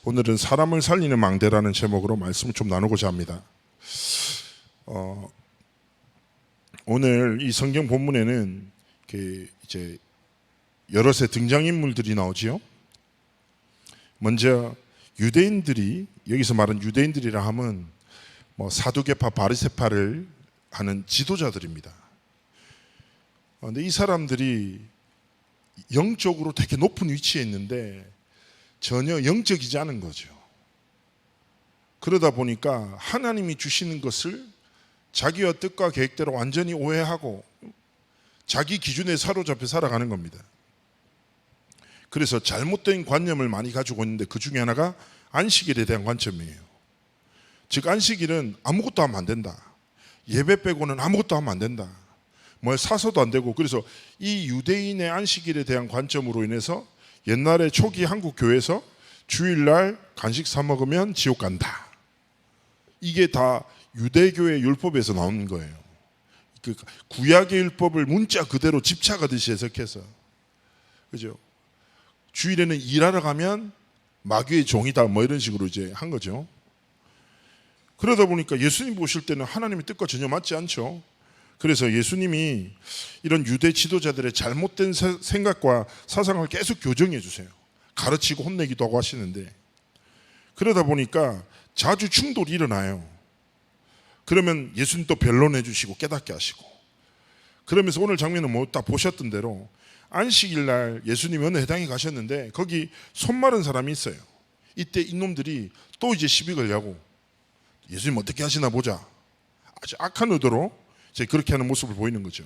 오늘은 사람을 살리는 망대라는 제목으로 말씀을 좀 나누고자 합니다. 오늘 이 성경 본문에는 이제 여럿의 등장인물들이 나오지요. 먼저 유대인들이, 여기서 말하는 유대인들이라 하면 사두개파 바리새파를 하는 지도자들입니다. 근데 이 사람들이 영적으로 되게 높은 위치에 있는데 전혀 영적이지 않은 거죠. 그러다 보니까 하나님이 주시는 것을 자기의 뜻과 계획대로 완전히 오해하고 자기 기준에 사로잡혀 살아가는 겁니다. 그래서 잘못된 관념을 많이 가지고 있는데 그 중에 하나가 안식일에 대한 관점이에요. 즉 안식일은 아무것도 하면 안 된다. 예배 빼고는 아무것도 하면 안 된다. 뭘 사서도 안 되고. 그래서 이 유대인의 안식일에 대한 관점으로 인해서 옛날에 초기 한국 교회에서 주일날 간식 사 먹으면 지옥 간다. 이게 다 유대교의 율법에서 나오는 거예요. 그 구약의 율법을 문자 그대로 집착하듯이 해석해서, 그죠? 주일에는 일하러 가면 마귀의 종이다, 이런 식으로 이제 한 거죠. 그러다 보니까 예수님 보실 때는 하나님의 뜻과 전혀 맞지 않죠. 그래서 예수님이 이런 유대 지도자들의 잘못된 생각과 사상을 계속 교정해 주세요. 가르치고 혼내기도 하고 하시는데, 그러다 보니까 자주 충돌이 일어나요. 그러면 예수님 또 변론해 주시고 깨닫게 하시고, 그러면서 오늘 장면은 딱 보셨던 대로 안식일 날 예수님이 어느 회당에 가셨는데 거기 손 마른 사람이 있어요. 이때 이놈들이 또 이제 시비 걸려고 예수님 어떻게 하시나 보자, 아주 악한 의도로 이제 그렇게 하는 모습을 보이는 거죠.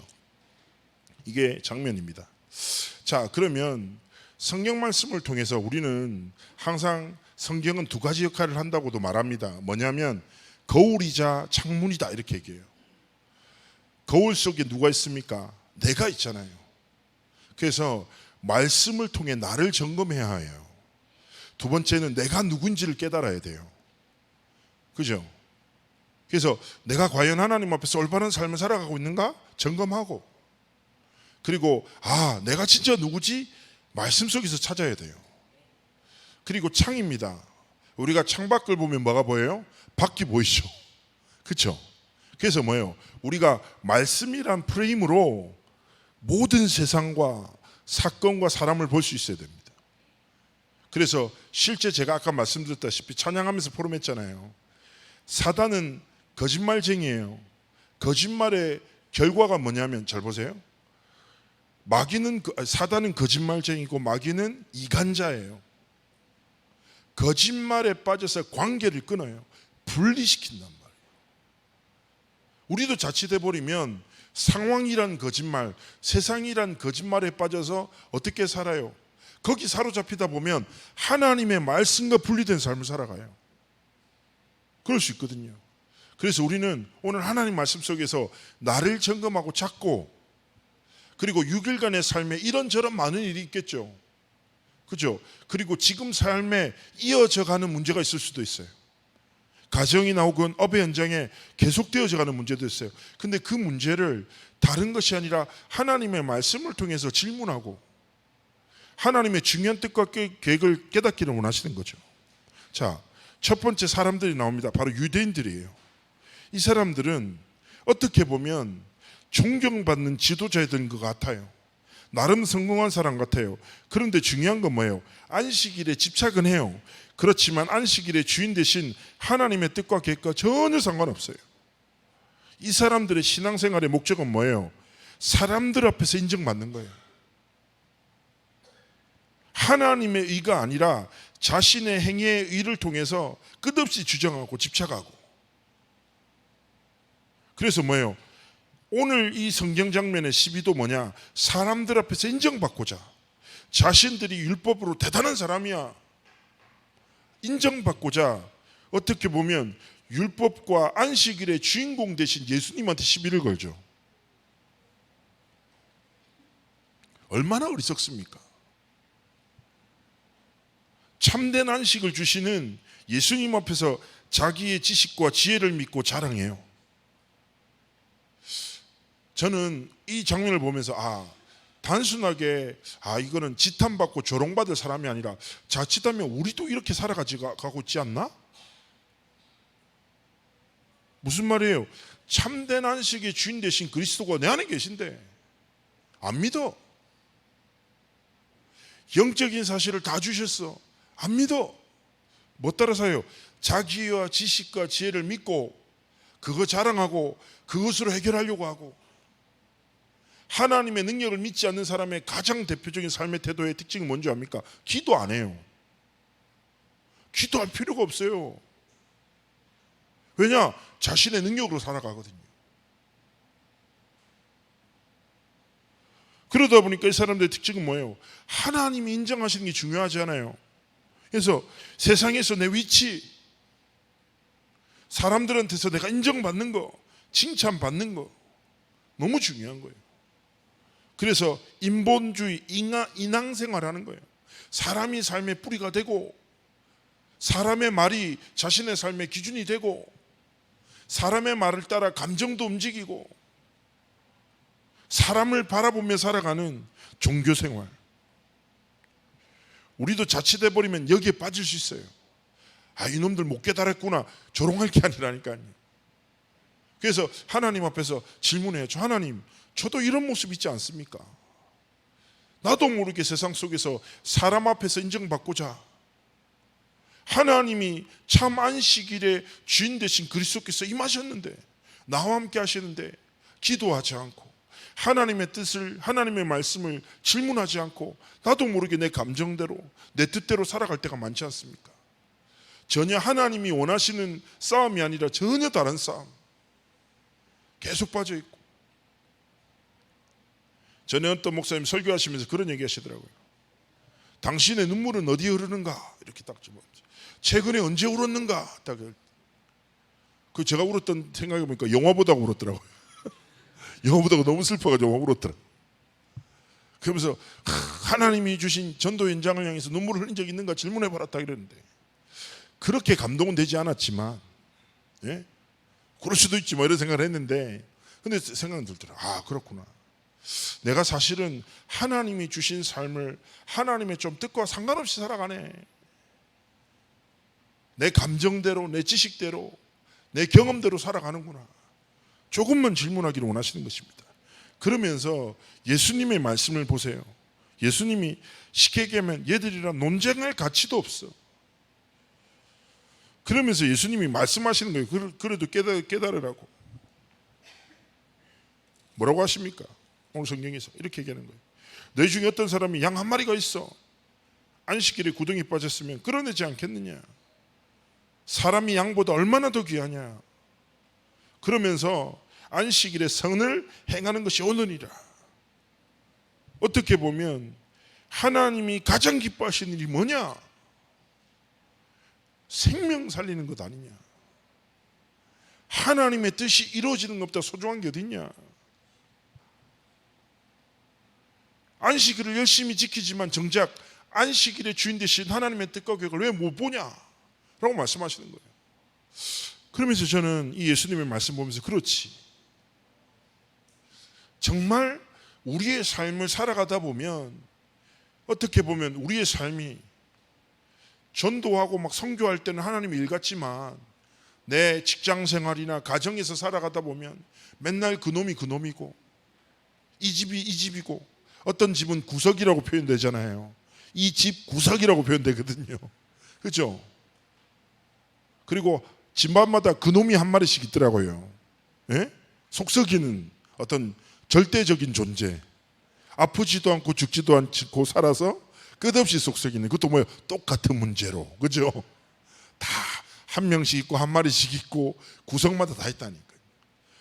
이게 장면입니다. 자, 그러면 성경 말씀을 통해서 우리는 항상 성경은 두 가지 역할을 한다고도 말합니다. 뭐냐면 거울이자 창문이다, 이렇게 얘기해요. 거울 속에 누가 있습니까? 내가 있잖아요. 그래서 말씀을 통해 나를 점검해야 해요. 두 번째는 내가 누군지를 깨달아야 돼요. 그죠? 그래서 내가 과연 하나님 앞에서 올바른 삶을 살아가고 있는가 점검하고, 그리고 내가 진짜 누구지? 말씀 속에서 찾아야 돼요. 그리고 창입니다. 우리가 창밖을 보면 뭐가 보여요? 밖이 보이죠. 그렇죠? 그래서 뭐예요? 우리가 말씀이란 프레임으로 모든 세상과 사건과 사람을 볼 수 있어야 됩니다. 그래서 실제 제가 아까 말씀드렸다시피 찬양하면서 포럼했잖아요. 사단은 거짓말쟁이에요. 거짓말의 결과가 뭐냐면, 잘 보세요. 사단은 거짓말쟁이고 마귀는 이간자예요. 거짓말에 빠져서 관계를 끊어요. 분리시킨단 말이에요. 우리도 자칫해 버리면 상황이란 거짓말, 세상이란 거짓말에 빠져서 어떻게 살아요? 거기 사로잡히다 보면 하나님의 말씀과 분리된 삶을 살아가요. 그럴 수 있거든요. 그래서 우리는 오늘 하나님 말씀 속에서 나를 점검하고 찾고, 그리고 6일간의 삶에 이런저런 많은 일이 있겠죠. 그죠? 그리고 지금 삶에 이어져가는 문제가 있을 수도 있어요. 가정이 나오건 업의 현장에 계속되어져 가는 문제도 있어요. 근데 그 문제를 다른 것이 아니라 하나님의 말씀을 통해서 질문하고 하나님의 중요한 뜻과 계획을 깨닫기를 원하시는 거죠. 자, 첫 번째 사람들이 나옵니다. 바로 유대인들이에요. 이 사람들은 어떻게 보면 존경받는 지도자들인 것 같아요. 나름 성공한 사람 같아요. 그런데 중요한 건 뭐예요? 안식일에 집착은 해요. 그렇지만 안식일의 주인 대신 하나님의 뜻과 계획과 전혀 상관없어요. 이 사람들의 신앙생활의 목적은 뭐예요? 사람들 앞에서 인정받는 거예요. 하나님의 의가 아니라 자신의 행위의 의를 통해서 끝없이 주장하고 집착하고. 그래서 뭐예요? 오늘 이 성경 장면의 시비도 뭐냐? 사람들 앞에서 인정받고자, 자신들이 율법으로 대단한 사람이야 인정받고자, 어떻게 보면 율법과 안식일의 주인공 대신 예수님한테 시비를 걸죠. 얼마나 어리석습니까? 참된 안식을 주시는 예수님 앞에서 자기의 지식과 지혜를 믿고 자랑해요. 저는 이 장면을 보면서 단순하게 이거는 지탄받고 조롱받을 사람이 아니라 자칫하면 우리도 이렇게 살아가고 있지 않나? 무슨 말이에요? 참된 안식의 주인 되신 그리스도가 내 안에 계신데 안 믿어. 영적인 사실을 다 주셨어. 안 믿어. 뭐 따라 사요? 자기와 지식과 지혜를 믿고 그거 자랑하고 그것으로 해결하려고 하고, 하나님의 능력을 믿지 않는 사람의 가장 대표적인 삶의 태도의 특징이 뭔지 압니까? 기도 안 해요. 기도할 필요가 없어요. 왜냐? 자신의 능력으로 살아가거든요. 그러다 보니까 이 사람들의 특징은 뭐예요? 하나님이 인정하시는 게 중요하지 않아요. 그래서 세상에서 내 위치, 사람들한테서 내가 인정받는 거, 칭찬받는 거 너무 중요한 거예요. 그래서 인본주의, 인왕생활하는 거예요. 사람이 삶의 뿌리가 되고, 사람의 말이 자신의 삶의 기준이 되고, 사람의 말을 따라 감정도 움직이고, 사람을 바라보며 살아가는 종교생활. 우리도 자칫해버리면 여기에 빠질 수 있어요. 이놈들 못 깨달았구나, 조롱할 게 아니라니까요. 그래서 하나님 앞에서 질문해야죠. 하나님, 저도 이런 모습 있지 않습니까? 나도 모르게 세상 속에서 사람 앞에서 인정받고자 하나님이 참 안식일의 주인 되신 그리스도께서 임하셨는데, 나와 함께 하시는데 기도하지 않고 하나님의 뜻을, 하나님의 말씀을 질문하지 않고 나도 모르게 내 감정대로, 내 뜻대로 살아갈 때가 많지 않습니까? 전혀 하나님이 원하시는 싸움이 아니라 전혀 다른 싸움 계속 빠져 있고. 전에 어떤 목사님 설교하시면서 그런 얘기 하시더라고요. 당신의 눈물은 어디에 흐르는가? 이렇게 딱 좀, 최근에 언제 울었는가? 딱. 그 제가 울었던 생각해 보니까 영화 보다가 울었더라고요. 영화 보다가 너무 슬퍼가지고 영화 울었더라고요. 그러면서 하나님이 주신 전도 현장을 향해서 눈물을 흘린 적 있는가 질문해 봐라 이랬는데, 그렇게 감동은 되지 않았지만, 예? 그럴 수도 있지 뭐 이런 생각을 했는데, 근데 생각은 들더라. 그렇구나. 내가 사실은 하나님이 주신 삶을 하나님의 좀 뜻과 상관없이 살아가네. 내 감정대로, 내 지식대로, 내 경험대로 살아가는구나. 조금만 질문하기를 원하시는 것입니다. 그러면서 예수님의 말씀을 보세요. 예수님이 쉽게 얘기하면 얘들이랑 논쟁할 가치도 없어. 그러면서 예수님이 말씀하시는 거예요. 그래도 깨달으라고. 뭐라고 하십니까? 오늘 성경에서 이렇게 얘기하는 거예요. 너희 중에 어떤 사람이 양 한 마리가 있어 안식일에 구덩이 빠졌으면 끌어내지 않겠느냐? 사람이 양보다 얼마나 더 귀하냐? 그러면서 안식일에 선을 행하는 것이 오늘이라. 어떻게 보면 하나님이 가장 기뻐하시는 일이 뭐냐? 생명 살리는 것 아니냐? 하나님의 뜻이 이루어지는 것보다 소중한 게 어딨냐? 안식일을 열심히 지키지만 정작 안식일의 주인 되신 하나님의 뜻과 계획을 왜 못 보냐? 라고 말씀하시는 거예요. 그러면서 저는 이 예수님의 말씀 보면서 그렇지, 정말 우리의 삶을 살아가다 보면 어떻게 보면 우리의 삶이 전도하고 막 선교할 때는 하나님의 일 같지만 내 직장 생활이나 가정에서 살아가다 보면 맨날 그놈이 그놈이고 이 집이 이 집이고, 어떤 집은 구석이라고 표현되잖아요. 이 집 구석이라고 표현되거든요. 그렇죠? 그리고 집마다 그놈이 한 마리씩 있더라고요. 예? 속썩이는 어떤 절대적인 존재, 아프지도 않고 죽지도 않고 살아서 끝없이 속썩이는, 그것도 뭐예요? 똑같은 문제로. 그죠? 다 한 명씩 있고 한 마리씩 있고 구석마다 다 있다니까요.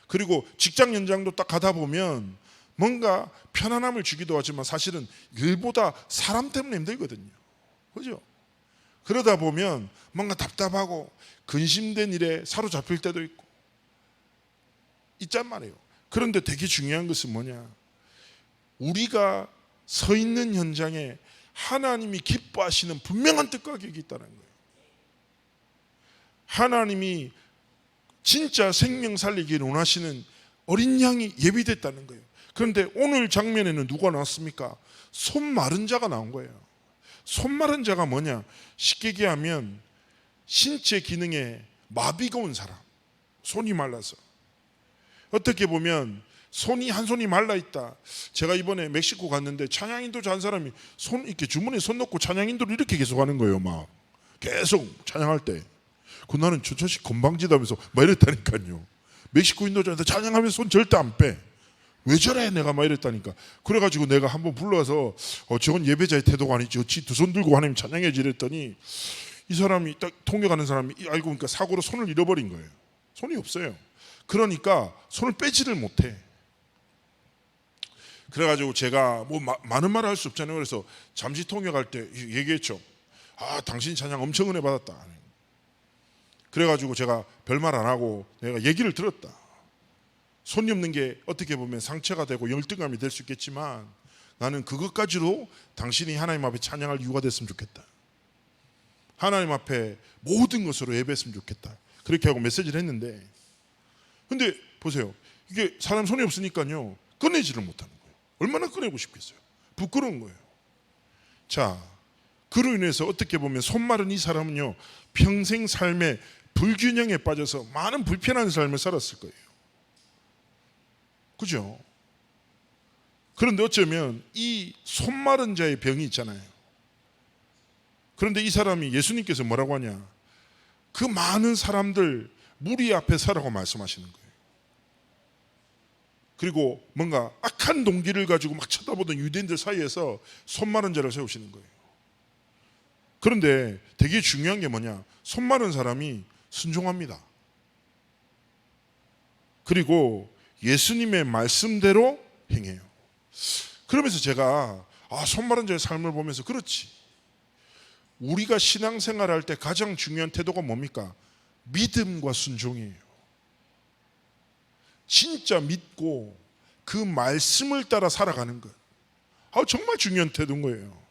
그리고 직장 현장도 딱 가다 보면 뭔가 편안함을 주기도 하지만 사실은 일보다 사람 때문에 힘들거든요. 그죠? 그러다 보면 뭔가 답답하고 근심된 일에 사로잡힐 때도 있고 있단 말이에요. 그런데 되게 중요한 것은 뭐냐? 우리가 서 있는 현장에 하나님이 기뻐하시는 분명한 뜻과 계획이 있다는 거예요. 하나님이 진짜 생명 살리기를 원하시는 어린 양이 예비됐다는 거예요. 그런데 오늘 장면에는 누가 나왔습니까? 손 마른 자가 나온 거예요. 손 마른 자가 뭐냐? 쉽게 얘기하면 신체 기능에 마비가 온 사람, 손이 말라서. 어떻게 보면 손이 한 손이 말라 있다. 제가 이번에 멕시코 갔는데 찬양인도 한 사람이 손 이렇게 주머니에 손 넣고 찬양인도를 이렇게 계속 하는 거예요. 막 계속 찬양할 때. 그 나는 저 자식 건방지다면서 막 이랬다니까요. 멕시코 인도자한테 찬양하면서 손 절대 안 빼. 왜 저래 내가 막 이랬다니까. 그래가지고 내가 한번 불러서 저건 예배자의 태도가 아니지 어찌 두 손 들고 하나님 찬양해지 이랬더니 이 사람이 딱 통역하는 사람이 알고 보니까 사고로 손을 잃어버린 거예요. 손이 없어요. 그러니까 손을 빼지를 못해. 그래가지고 제가 뭐 많은 말을 할 수 없잖아요. 그래서 잠시 통역할 때 얘기했죠. 당신 찬양 엄청 은혜 받았다. 그래가지고 제가 별말 안 하고 내가 얘기를 들었다. 손이 없는 게 어떻게 보면 상처가 되고 열등감이 될 수 있겠지만 나는 그것까지도 당신이 하나님 앞에 찬양할 이유가 됐으면 좋겠다. 하나님 앞에 모든 것으로 예배했으면 좋겠다. 그렇게 하고 메시지를 했는데, 근데 보세요. 이게 사람 손이 없으니까요 꺼내지를 못하는 거예요. 얼마나 꺼내고 싶겠어요. 부끄러운 거예요. 자, 그로 인해서 어떻게 보면 손 마른 이 사람은요 평생 삶에 불균형에 빠져서 많은 불편한 삶을 살았을 거예요. 그죠? 그런데 어쩌면 이 손 마른 자의 병이 있잖아요. 그런데 이 사람이 예수님께서 뭐라고 하냐? 그 많은 사람들 무리 앞에 서라고 말씀하시는 거예요. 그리고 뭔가 악한 동기를 가지고 막 쳐다보던 유대인들 사이에서 손 마른 자를 세우시는 거예요. 그런데 되게 중요한 게 뭐냐? 손 마른 사람이 순종합니다. 그리고 예수님의 말씀대로 행해요. 그러면서 제가 손 마른 자의 삶을 보면서 그렇지. 우리가 신앙생활할 때 가장 중요한 태도가 뭡니까? 믿음과 순종이에요. 진짜 믿고 그 말씀을 따라 살아가는 것. 정말 중요한 태도인 거예요.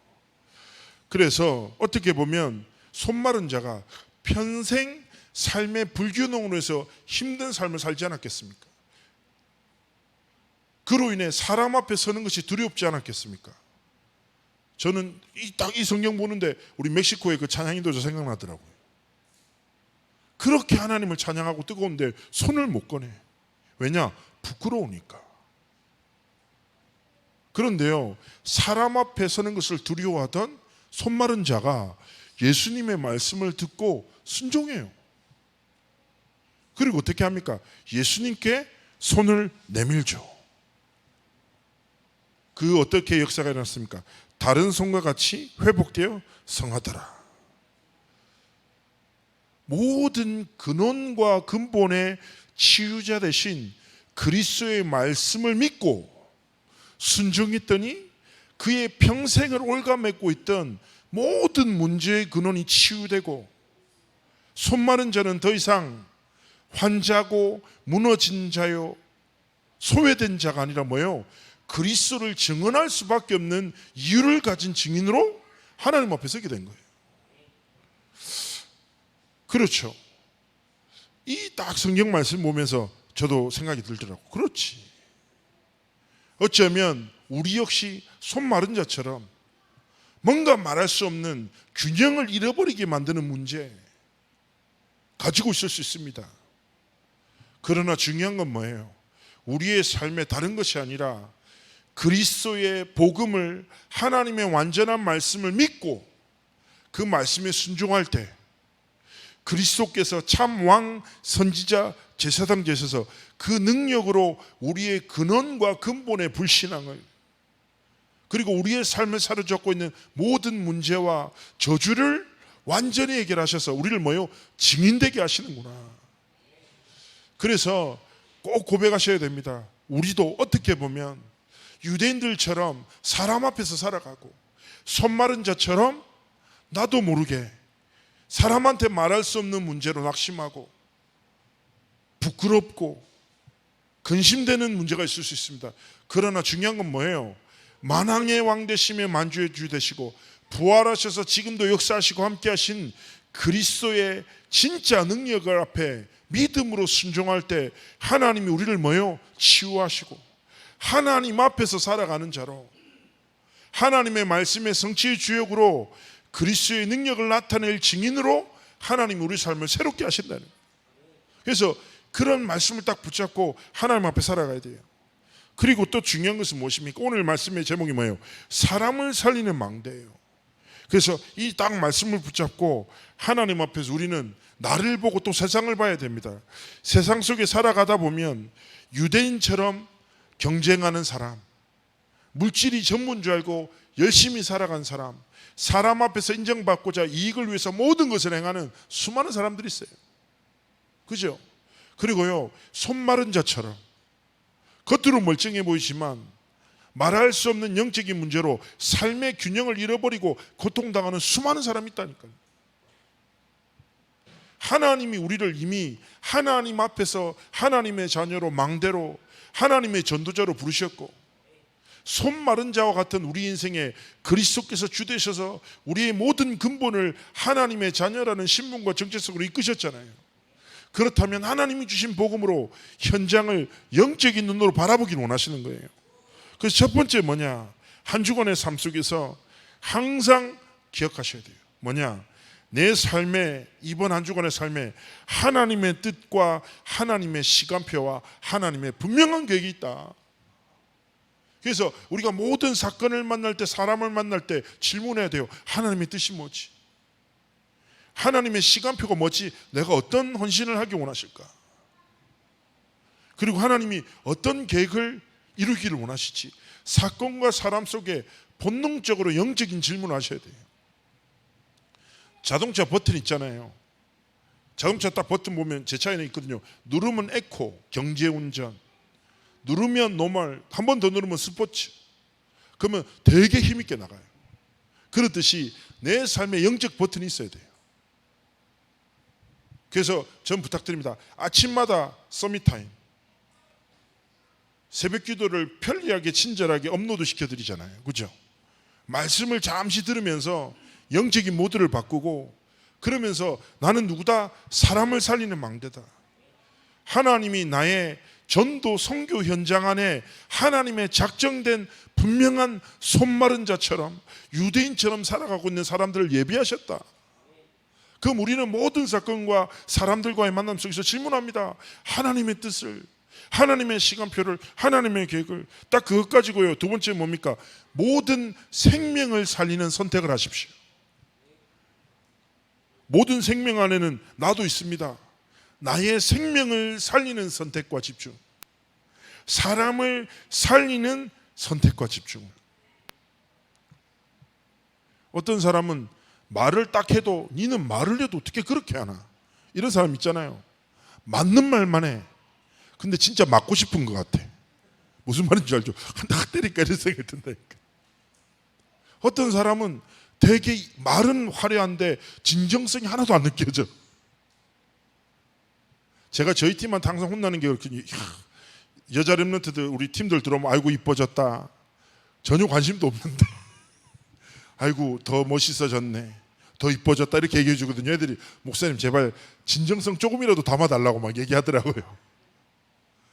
그래서 어떻게 보면 손 마른 자가 평생 삶의 불균형으로 해서 힘든 삶을 살지 않았겠습니까? 그로 인해 사람 앞에 서는 것이 두렵지 않았겠습니까? 저는 딱 이 성경 보는데 우리 멕시코의 그 찬양인도자 생각나더라고요. 그렇게 하나님을 찬양하고 뜨거운데 손을 못 꺼내. 왜냐? 부끄러우니까. 그런데요, 사람 앞에 서는 것을 두려워하던 손 마른 자가 예수님의 말씀을 듣고 순종해요. 그리고 어떻게 합니까? 예수님께 손을 내밀죠. 그 어떻게 역사가 일어났습니까? 다른 손과 같이 회복되어 성하더라. 모든 근원과 근본의 치유자 되신 그리스도의 말씀을 믿고 순종했더니 그의 평생을 올가매고 있던 모든 문제의 근원이 치유되고 손 마른 자는 더 이상 환자고 무너진 자요 소외된 자가 아니라 뭐예요? 그리스도를 증언할 수밖에 없는 이유를 가진 증인으로 하나님 앞에 서게 된 거예요. 그렇죠. 이 딱 성경 말씀 보면서 저도 생각이 들더라고. 그렇지. 어쩌면 우리 역시 손 마른 자처럼 뭔가 말할 수 없는 균형을 잃어버리게 만드는 문제 가지고 있을 수 있습니다. 그러나 중요한 건 뭐예요? 우리의 삶에 다른 것이 아니라 그리스도의 복음을 하나님의 완전한 말씀을 믿고 그 말씀에 순종할 때 그리스도께서 참 왕, 선지자, 제사장 되셔서 그 능력으로 우리의 근원과 근본의 불신앙을 그리고 우리의 삶을 사로잡고 있는 모든 문제와 저주를 완전히 해결하셔서 우리를 뭐요? 증인되게 하시는구나. 그래서 꼭 고백하셔야 됩니다. 우리도 어떻게 보면 유대인들처럼 사람 앞에서 살아가고 손 마른 자처럼 나도 모르게 사람한테 말할 수 없는 문제로 낙심하고 부끄럽고 근심되는 문제가 있을 수 있습니다. 그러나 중요한 건 뭐예요? 만왕의 왕 되시며 만주의 주 되시고 부활하셔서 지금도 역사하시고 함께하신 그리스도의 진짜 능력을 앞에 믿음으로 순종할 때 하나님이 우리를 뭐예요? 치유하시고 하나님 앞에서 살아가는 자로, 하나님의 말씀의 성취의 주역으로 그리스도의 능력을 나타낼 증인으로 하나님 우리 삶을 새롭게 하신다는 거예요. 그래서 그런 말씀을 딱 붙잡고 하나님 앞에 살아가야 돼요. 그리고 또 중요한 것은 무엇입니까? 오늘 말씀의 제목이 뭐예요? 사람을 살리는 망대예요. 그래서 이 딱 말씀을 붙잡고 하나님 앞에서 우리는 나를 보고 또 세상을 봐야 됩니다. 세상 속에 살아가다 보면 유대인처럼 경쟁하는 사람, 물질이 전부인 줄 알고 열심히 살아간 사람, 사람 앞에서 인정받고자 이익을 위해서 모든 것을 행하는 수많은 사람들이 있어요. 그죠? 그리고요, 손 마른 자처럼 겉으로 멀쩡해 보이지만 말할 수 없는 영적인 문제로 삶의 균형을 잃어버리고 고통당하는 수많은 사람이 있다니까요. 하나님이 우리를 이미 하나님 앞에서 하나님의 자녀로, 망대로, 하나님의 전도자로 부르셨고, 손 마른 자와 같은 우리 인생에 그리스도께서 주 되셔서 우리의 모든 근본을 하나님의 자녀라는 신분과 정체 속으로 이끄셨잖아요. 그렇다면 하나님이 주신 복음으로 현장을 영적인 눈으로 바라보기를 원하시는 거예요. 그래서 첫 번째 뭐냐? 한 주간의 삶 속에서 항상 기억하셔야 돼요. 뭐냐? 내 삶에, 이번 한 주간의 삶에 하나님의 뜻과 하나님의 시간표와 하나님의 분명한 계획이 있다. 그래서 우리가 모든 사건을 만날 때, 사람을 만날 때 질문해야 돼요. 하나님의 뜻이 뭐지? 하나님의 시간표가 뭐지? 내가 어떤 헌신을 하기 원하실까? 그리고 하나님이 어떤 계획을 이루기를 원하시지? 사건과 사람 속에 본능적으로 영적인 질문을 하셔야 돼요. 자동차 버튼 있잖아요. 자동차 딱 버튼 보면 제 차에는 있거든요. 누르면 에코, 경제운전, 누르면 노멀, 한 번 더 누르면 스포츠. 그러면 되게 힘있게 나가요. 그렇듯이 내 삶에 영적 버튼이 있어야 돼요. 그래서 전 부탁드립니다. 아침마다 서밋타임, 새벽 기도를 편리하게 친절하게 업로드 시켜드리잖아요. 그죠? 말씀을 잠시 들으면서 영적인 모드를 바꾸고, 그러면서 나는 누구다? 사람을 살리는 망대다. 하나님이 나의 전도 선교 현장 안에 하나님의 작정된 분명한 손마른 자처럼 유대인처럼 살아가고 있는 사람들을 예비하셨다. 그럼 우리는 모든 사건과 사람들과의 만남 속에서 질문합니다. 하나님의 뜻을, 하나님의 시간표를, 하나님의 계획을. 딱 그것 가지고요. 두 번째 뭡니까? 모든 생명을 살리는 선택을 하십시오. 모든 생명 안에는 나도 있습니다. 나의 생명을 살리는 선택과 집중, 사람을 살리는 선택과 집중. 어떤 사람은 말을 딱 해도 니는 말을 해도 어떻게 그렇게 하나, 이런 사람 있잖아요. 맞는 말만 해. 근데 진짜 맞고 싶은 것 같아. 무슨 말인지 알죠? 딱 때리니까 이런 생각이 든다니까. 어떤 사람은 되게 말은 화려한데 진정성이 하나도 안 느껴져. 제가 저희 팀한테 항상 혼나는 게 그렇거든요. 여자 랩런트들 우리 팀들 들어오면 아이고 이뻐졌다, 전혀 관심도 없는데 아이고 더 멋있어졌네, 더 이뻐졌다, 이렇게 얘기해 주거든요. 애들이 목사님 제발 진정성 조금이라도 담아달라고 막 얘기하더라고요.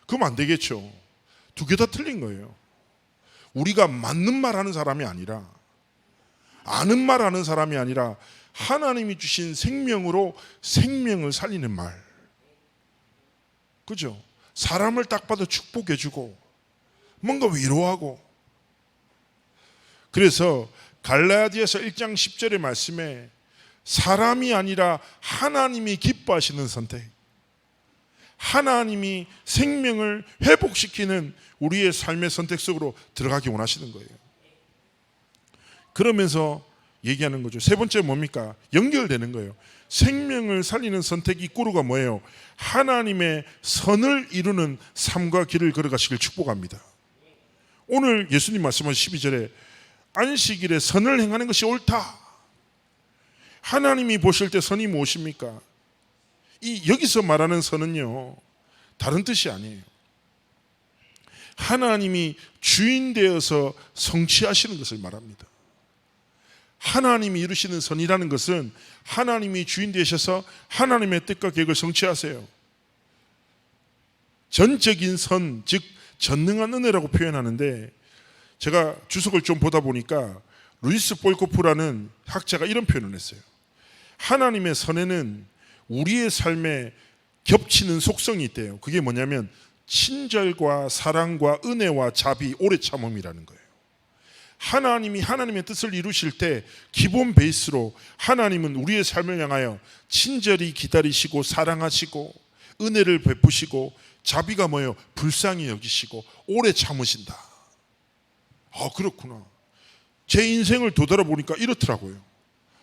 그럼 안 되겠죠. 두 개 다 틀린 거예요. 우리가 맞는 말 하는 사람이 아니라, 아는 말 하는 사람이 아니라 하나님이 주신 생명으로 생명을 살리는 말. 그죠? 사람을 딱 봐도 축복해주고 뭔가 위로하고. 그래서 갈라디아서 1장 10절의 말씀에 사람이 아니라 하나님이 기뻐하시는 선택, 하나님이 생명을 회복시키는 우리의 삶의 선택 속으로 들어가기 원하시는 거예요. 그러면서 얘기하는 거죠. 세 번째 뭡니까? 연결되는 거예요. 생명을 살리는 선택 이꼬르가 뭐예요? 하나님의 선을 이루는 삶과 길을 걸어가시길 축복합니다. 오늘 예수님 말씀하신 12절에 안식일에 선을 행하는 것이 옳다. 하나님이 보실 때 선이 무엇입니까? 여기서 말하는 선은요, 다른 뜻이 아니에요. 하나님이 주인 되어서 성취하시는 것을 말합니다. 하나님이 이루시는 선이라는 것은 하나님이 주인 되셔서 하나님의 뜻과 계획을 성취하세요. 전적인 선, 즉 전능한 은혜라고 표현하는데, 제가 주석을 좀 보다 보니까 루이스 볼코프라는 학자가 이런 표현을 했어요. 하나님의 선에는 우리의 삶에 겹치는 속성이 있대요. 그게 뭐냐면 친절과 사랑과 은혜와 자비, 오래 참음이라는 거예요. 하나님이 하나님의 뜻을 이루실 때 기본 베이스로 하나님은 우리의 삶을 향하여 친절히 기다리시고 사랑하시고 은혜를 베푸시고 자비가 뭐예요? 불쌍히 여기시고 오래 참으신다. 아, 그렇구나. 제 인생을 되돌아보니까 이렇더라고요.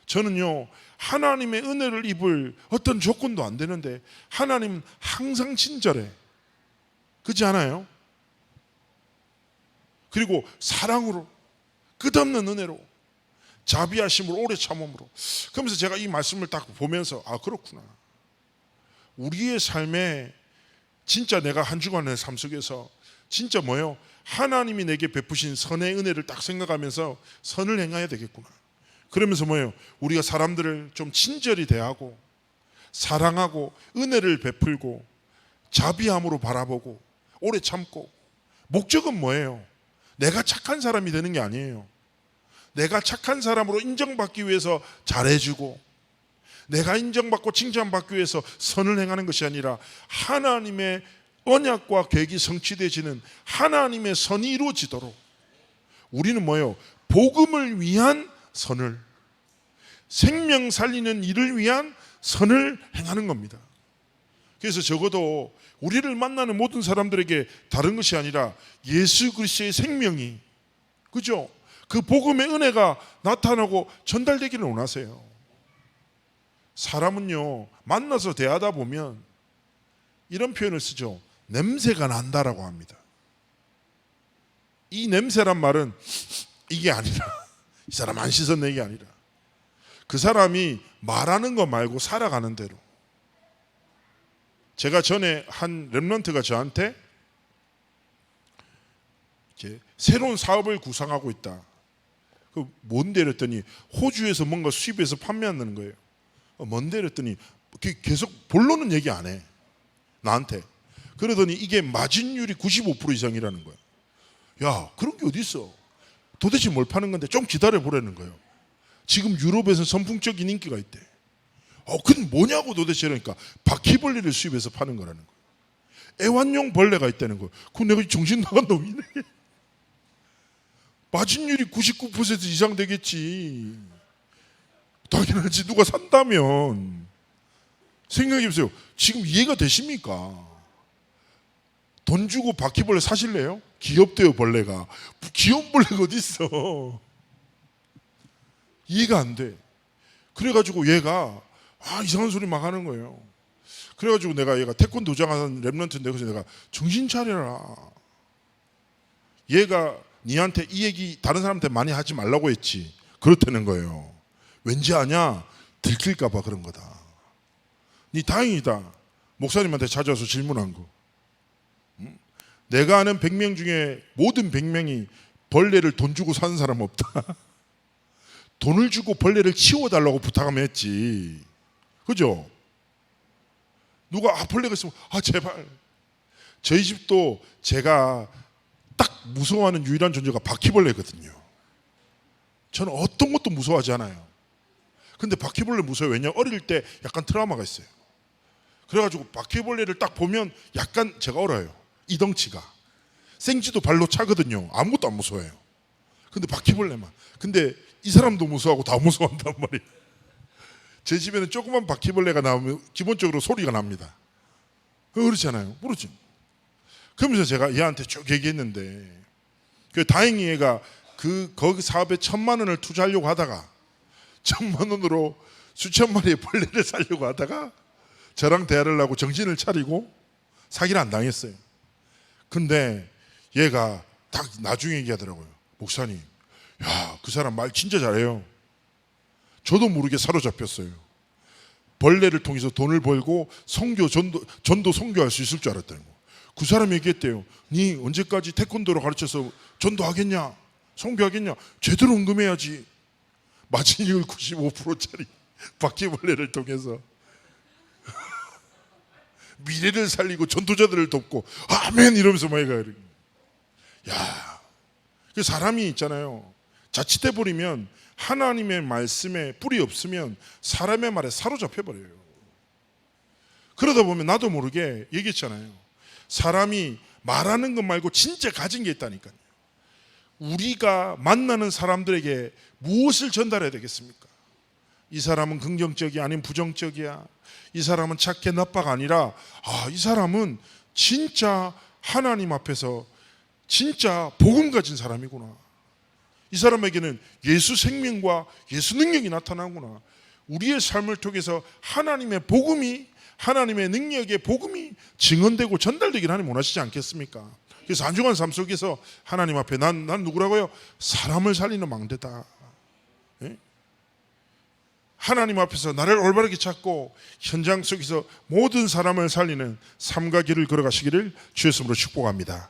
저는요, 하나님의 은혜를 입을 어떤 조건도 안 되는데 하나님은 항상 친절해. 그렇지 않아요? 그리고 사랑으로, 끝없는 은혜로, 자비하심으로, 오래 참음으로. 그러면서 제가 이 말씀을 딱 보면서 아, 그렇구나. 우리의 삶에 진짜 내가 한 주간의 삶 속에서 진짜 뭐예요? 하나님이 내게 베푸신 선의 은혜를 딱 생각하면서 선을 행해야 되겠구나. 그러면서 뭐예요? 우리가 사람들을 좀 친절히 대하고 사랑하고 은혜를 베풀고 자비함으로 바라보고 오래 참고. 목적은 뭐예요? 내가 착한 사람이 되는 게 아니에요. 내가 착한 사람으로 인정받기 위해서 잘해주고 내가 인정받고 칭찬받기 위해서 선을 행하는 것이 아니라 하나님의 언약과 계획이 성취되지는 하나님의 선이 이루어지도록 우리는 뭐예요? 복음을 위한 선을, 생명 살리는 일을 위한 선을 행하는 겁니다. 그래서 적어도 우리를 만나는 모든 사람들에게 다른 것이 아니라 예수 그리스도의 생명이, 그죠? 그 복음의 은혜가 나타나고 전달되기를 원하세요. 사람은요, 만나서 대하다 보면 이런 표현을 쓰죠. 냄새가 난다라고 합니다. 이 냄새란 말은 이게 아니라 이 사람 안 씻었네 이게 아니라 그 사람이 말하는 거 말고 살아가는 대로. 제가 전에 한 렘넌트가 저한테 새로운 사업을 구상하고 있다. 그 뭔데 그랬더니 호주에서 뭔가 수입해서 판매한다는 거예요. 뭔데 그랬더니 계속 본론은 얘기 안 해. 나한테. 그러더니 이게 마진율이 95% 이상이라는 거야. 야, 그런 게 어디 있어? 도대체 뭘 파는 건데 좀 기다려 보라는 거예요. 지금 유럽에서 선풍적인 인기가 있대. 그건 뭐냐고 도대체. 그러니까 바퀴벌레를 수입해서 파는 거라는 거예요. 애완용 벌레가 있다는 거예요. 그건 내가 정신 나간 놈이네. 마진율이 99% 이상 되겠지. 당연하지. 누가 산다면. 생각해보세요. 지금 이해가 되십니까? 돈 주고 바퀴벌레 사실래요? 귀엽대요 벌레가. 귀여운 벌레가 어디 있어. 이해가 안 돼. 그래가지고 얘가 이상한 소리 막 하는 거예요. 그래가지고 내가 얘가 태권도장 하는 랩런트인데 그래서 내가 정신 차려라. 얘가 니한테 이 얘기 다른 사람한테 많이 하지 말라고 했지. 그렇다는 거예요. 왠지 아냐? 들킬까 봐 그런 거다. 니 다행이다. 목사님한테 찾아와서 질문한 거. 내가 아는 100명 중에 모든 100명이 벌레를 돈 주고 사는 사람 없다. 돈을 주고 벌레를 치워달라고 부탁하면 했지. 그죠? 누가 벌레가 있으면 제발. 저희 집도 제가 딱 무서워하는 유일한 존재가 바퀴벌레거든요. 저는 어떤 것도 무서워하지 않아요. 근데 바퀴벌레 무서워요. 왜냐? 어릴 때 약간 트라우마가 있어요. 그래가지고 바퀴벌레를 딱 보면 약간 제가 얼어요. 이 덩치가. 생쥐도 발로 차거든요. 아무것도 안 무서워해요. 근데 바퀴벌레만. 근데 이 사람도 무서워하고 다 무서워한단 말이에요. 제 집에는 조그만 바퀴벌레가 나오면 기본적으로 소리가 납니다. 그렇지 않아요? 모르지. 그러면서 제가 얘한테 쭉 얘기했는데 다행히 얘가 거기 사업에 1,000만 원을 투자하려고 하다가 1,000만 원으로 수천 마리의 벌레를 사려고 하다가 저랑 대화를 하고 정신을 차리고 사기를 안 당했어요. 근데 얘가 딱 나중에 얘기하더라고요. 목사님, 야, 그 사람 말 진짜 잘해요. 저도 모르게 사로잡혔어요. 벌레를 통해서 돈을 벌고 전도 선교할 수 있을 줄 알았다는 거. 그 사람이 얘기했대요. 니 언제까지 태권도로 가르쳐서 전도하겠냐? 선교하겠냐? 제대로 헌금해야지. 마진율 95%짜리 바퀴벌레를 통해서 미래를 살리고 전도자들을 돕고 아멘 이러면서 막 해가. 야, 그 사람이 있잖아요. 자칫해 버리면 하나님의 말씀에 뿔이 없으면 사람의 말에 사로잡혀 버려요. 그러다 보면 나도 모르게 얘기했잖아요. 사람이 말하는 것 말고 진짜 가진 게 있다니까요. 우리가 만나는 사람들에게 무엇을 전달해야 되겠습니까? 이 사람은 긍정적이야 아니면 부정적이야? 이 사람은 착해 나빠가 아니라 이 사람은 진짜 하나님 앞에서 진짜 복음 가진 사람이구나. 이 사람에게는 예수 생명과 예수 능력이 나타나구나. 우리의 삶을 통해서 하나님의 복음이, 하나님의 능력의 복음이 증언되고 전달되기를 하나님 원하시지 않겠습니까? 그래서 안중한 삶 속에서 하나님 앞에 난 누구라고요? 사람을 살리는 망대다. 예? 하나님 앞에서 나를 올바르게 찾고 현장 속에서 모든 사람을 살리는 삶과 길을 걸어가시기를 주의 이름으로 축복합니다.